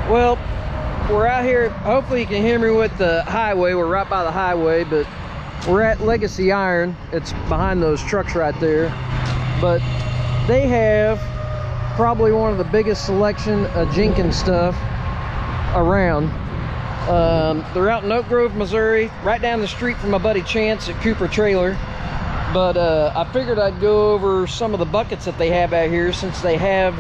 Well, we're out here. Hopefully you can hear me with the highway. We're right by the highway, but we're at Legacy Iron. It's behind those trucks right there. But they have probably one of the biggest selection of Jenkins stuff around. They're out in Oak Grove, Missouri, right down the street from my buddy Chance at Cooper Trailer. But I figured I'd go over some of the buckets that they have out here. Since they have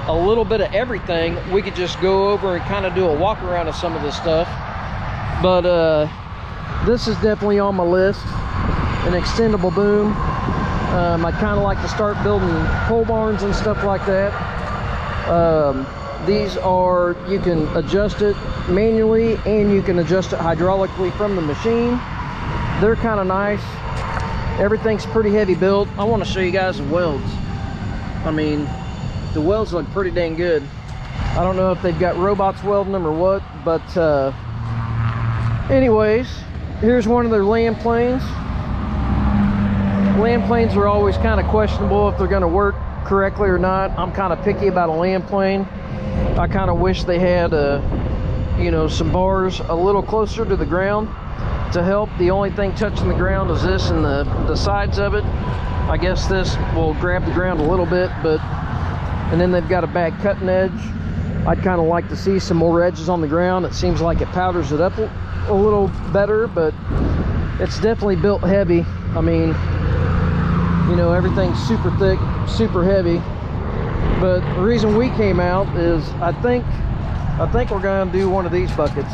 a little bit of everything, we could just go over and kind of do a walk around of some of this stuff. But this is definitely on my list, an extendable boom. I'd kind of like to start building pole barns and stuff like that. These are, you can adjust it manually and you can adjust it hydraulically from the machine. They're kind of nice. Everything's pretty heavy built. I want to show you guys the welds. I mean, the welds look pretty dang good. I don't know if they've got robots welding them or what, but anyways, here's one of their land planes. Land planes are always kind of questionable if they're going to work correctly or not. I'm kind of picky about a land plane. I kind of wish they had you know, some bars a little closer to the ground to help. The only thing touching the ground is this and the sides of it. I guess this will grab the ground a little bit, but and then they've got a back cutting edge. I'd kind of like to see some more edges on the ground. It seems like it powders it up a little better, but it's definitely built heavy. I mean, you know, everything's super thick, super heavy. But the reason we came out is I think we're going to do one of these buckets.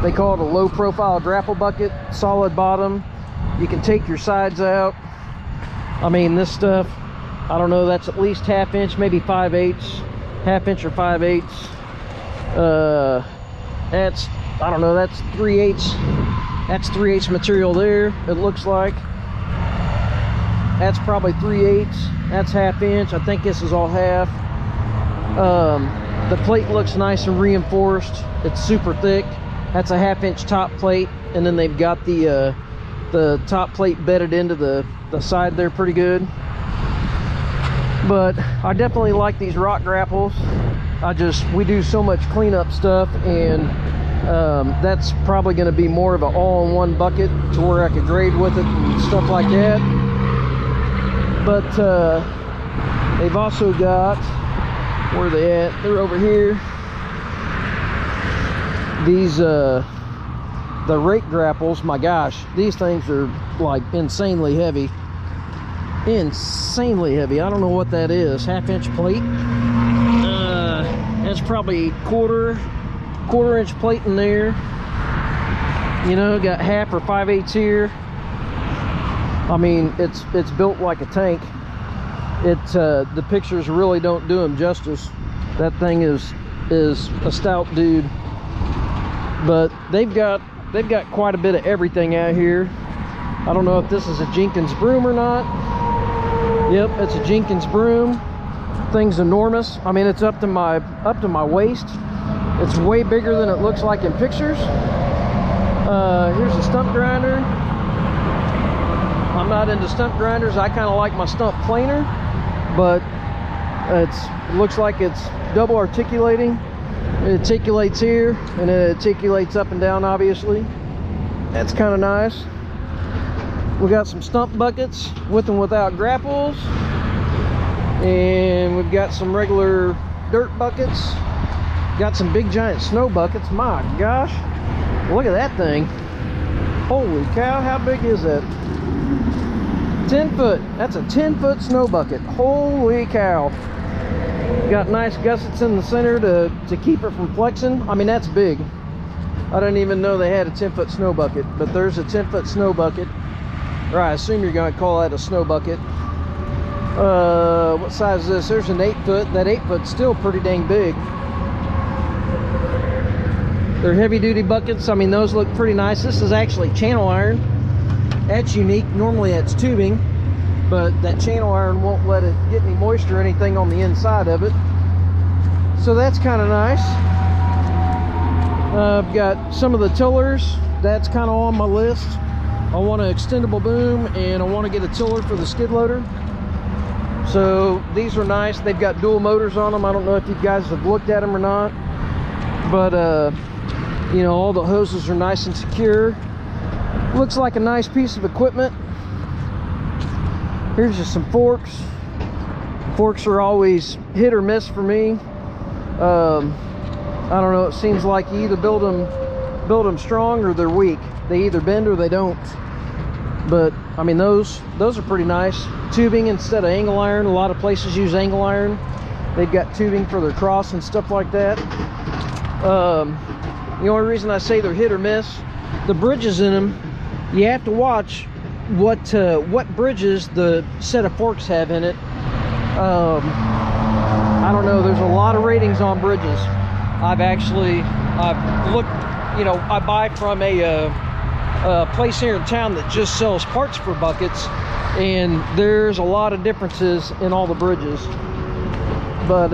They call it a low profile grapple bucket, solid bottom. You can take your sides out. I mean, this stuff, I don't know, that's at least ½ inch, maybe 5/8, ½ inch or 5/8. That's, I don't know, that's 3/8. That's 3/8 material there, it looks like. That's probably 3/8. That's ½ inch. I think this is all half. The plate looks nice and reinforced. It's super thick. That's a ½ inch top plate, and then they've got the top plate bedded into the side there pretty good. But I definitely like these rock grapples. We do so much cleanup stuff, and that's probably going to be more of an all-in-one bucket to where I could grade with it and stuff like that. But they've also got, where are they at? They're over here. These the rake grapples, my gosh, these things are like insanely heavy. Insanely heavy. I don't know what that is. ½ inch plate. That's probably quarter inch plate in there. You know, got half or 5/8 here. I mean, it's built like a tank. The pictures really don't do him justice. That thing is a stout dude. But they've got quite a bit of everything out here. I don't know if this is a Jenkins broom or not. Yep, it's a Jenkins broom. Thing's enormous. I mean, it's up to my waist. It's way bigger than it looks like in pictures. Here's a stump grinder. I'm not into stump grinders. I kind of like my stump planer, but it looks like it's double articulating. It articulates here and it articulates up and down, obviously. That's kind of nice. We got some stump buckets with and without grapples, and we've got some regular dirt buckets. Got some big giant snow buckets. My gosh, look at that thing. Holy cow, how big is that? 10 foot. That's a 10-foot snow bucket. Holy cow. Got nice gussets in the center to keep it from flexing. I mean, that's big. I didn't even know they had a 10-foot snow bucket, but there's a 10-foot snow bucket. Or I assume you're going to call that a snow bucket. What size is this? There's an 8-foot. That 8-foot's still pretty dang big. They're heavy-duty buckets. I mean, those look pretty nice. This is actually channel iron. That's unique. Normally it's tubing, but that channel iron won't let it get any moisture or anything on the inside of it. So that's kind of nice. I've got some of the tillers. That's kind of on my list. I want an extendable boom, and I want to get a tiller for the skid loader. So these are nice. They've got dual motors on them. I don't know if you guys have looked at them or not, but you know, all the hoses are nice and secure. Looks like a nice piece of equipment. Here's just some forks. Forks are always hit or miss for me. I don't know, it seems like you either build them strong or they're weak. They either bend or they don't. But I mean, those are pretty nice. Tubing instead of angle iron. A lot of places use angle iron. They've got tubing for their cross and stuff like that. The only reason I say they're hit or miss, the bridges in them, you have to watch what bridges the set of forks have in it. I don't know, there's a lot of ratings on bridges. I've looked, you know, I buy from a place here in town that just sells parts for buckets, and there's a lot of differences in all the bridges. But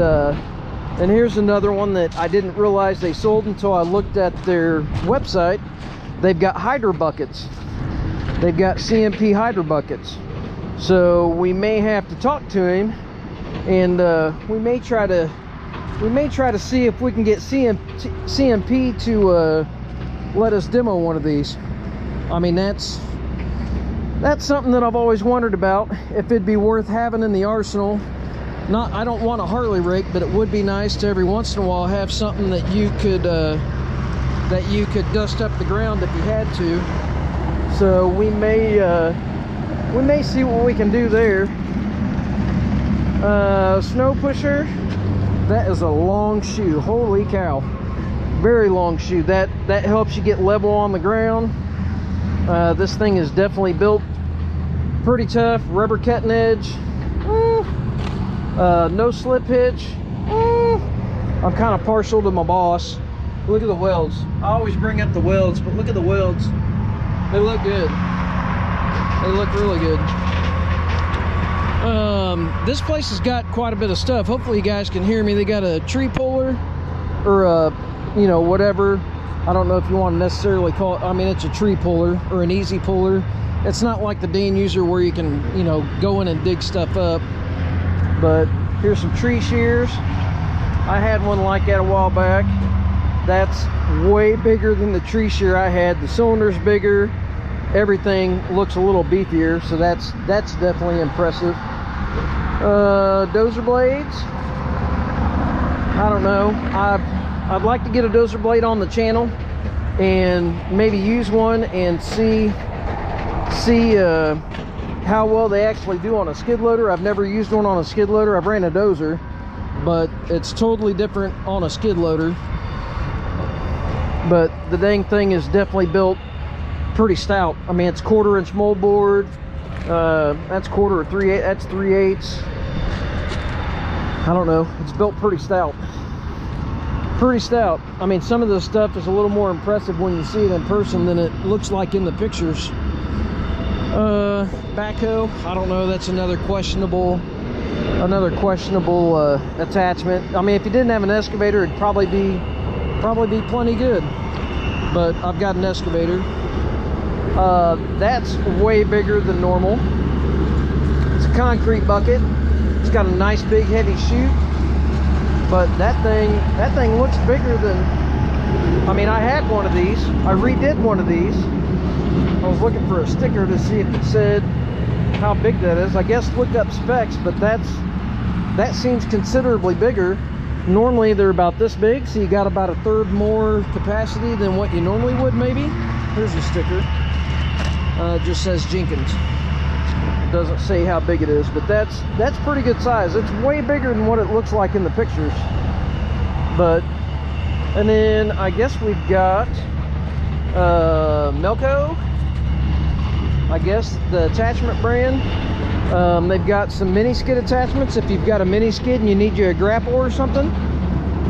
and here's another one that I didn't realize they sold until I looked at their website. They've got hydro buckets. They've got CMP hydro buckets. So we may have to talk to him, and we may try to see if we can get CMP to let us demo one of these. I mean, that's something that I've always wondered about, if it'd be worth having in the arsenal. I don't want a Harley rig, but it would be nice to every once in a while have something that you could dust up the ground if you had to. So we may see what we can do there. Snow pusher, that is a long shoe. Holy cow, very long shoe. That helps you get level on the ground. This thing is definitely built pretty tough. Rubber cutting edge, no slip hitch. I'm kind of partial to my Boss. Look at the welds. I always bring up the welds, but look at the welds. They look good. They look really good. This place has got quite a bit of stuff. Hopefully you guys can hear me. They got a tree puller, or you know, whatever. I don't know if you want to necessarily call it, I mean, it's a tree puller or an easy puller. It's not like the Dan User where you can, you know, go in and dig stuff up. But here's some tree shears. I had one like that a while back. That's way bigger than the tree shear I had. The cylinder's bigger. Everything looks a little beefier, so that's definitely impressive. Dozer blades. I don't know. I'd like to get a dozer blade on the channel and maybe use one and see how well they actually do on a skid loader. I've never used one on a skid loader. I've ran a dozer, but it's totally different on a skid loader. But the dang thing is definitely built pretty stout. I mean, it's 1/4 inch moldboard. That's 1/4 or 3/8. That's 3/8. I don't know. It's built pretty stout. Pretty stout. I mean, some of this stuff is a little more impressive when you see it in person than it looks like in the pictures. Backhoe. I don't know. That's another questionable attachment. I mean, if you didn't have an excavator, it'd probably be plenty good. But I've got an excavator. That's way bigger than normal. It's a concrete bucket. It's got a nice big heavy chute, but that thing looks bigger than, I mean, I had one of these. I redid one of these. I was looking for a sticker to see if it said how big that is. I guess looked up specs, but that seems considerably bigger. Normally they're about this big, so you got about 1/3 more capacity than what you normally would, maybe. Here's a sticker. It just says Jenkins. It doesn't say how big it is, but that's pretty good size. It's way bigger than what it looks like in the pictures. But, and then I guess we've got Melco, I guess the attachment brand. They've got some mini skid attachments if you've got a mini skid and you need you a grapple or something.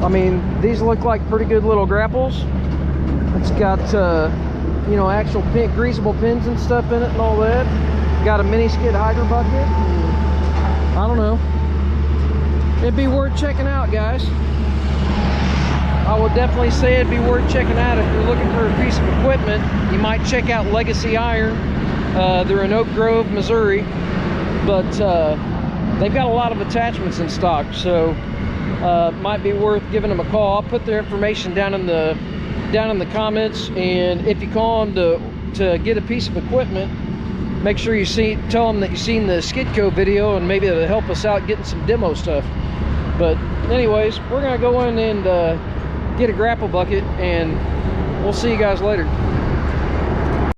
I mean, these look like pretty good little grapples. It's got you know, actual greasable pins and stuff in it and all that. Got a mini skid hydro bucket. I don't know. It'd be worth checking out, guys. I would definitely say it'd be worth checking out if you're looking for a piece of equipment. You might check out Legacy Iron. They're in Oak Grove, Missouri. But they've got a lot of attachments in stock, so might be worth giving them a call. I'll put their information down in the comments, and if you call them to get a piece of equipment, make sure you tell them that you've seen the Skidco video, and maybe it'll help us out getting some demo stuff. But anyways, we're gonna go in and get a grapple bucket, and we'll see you guys later.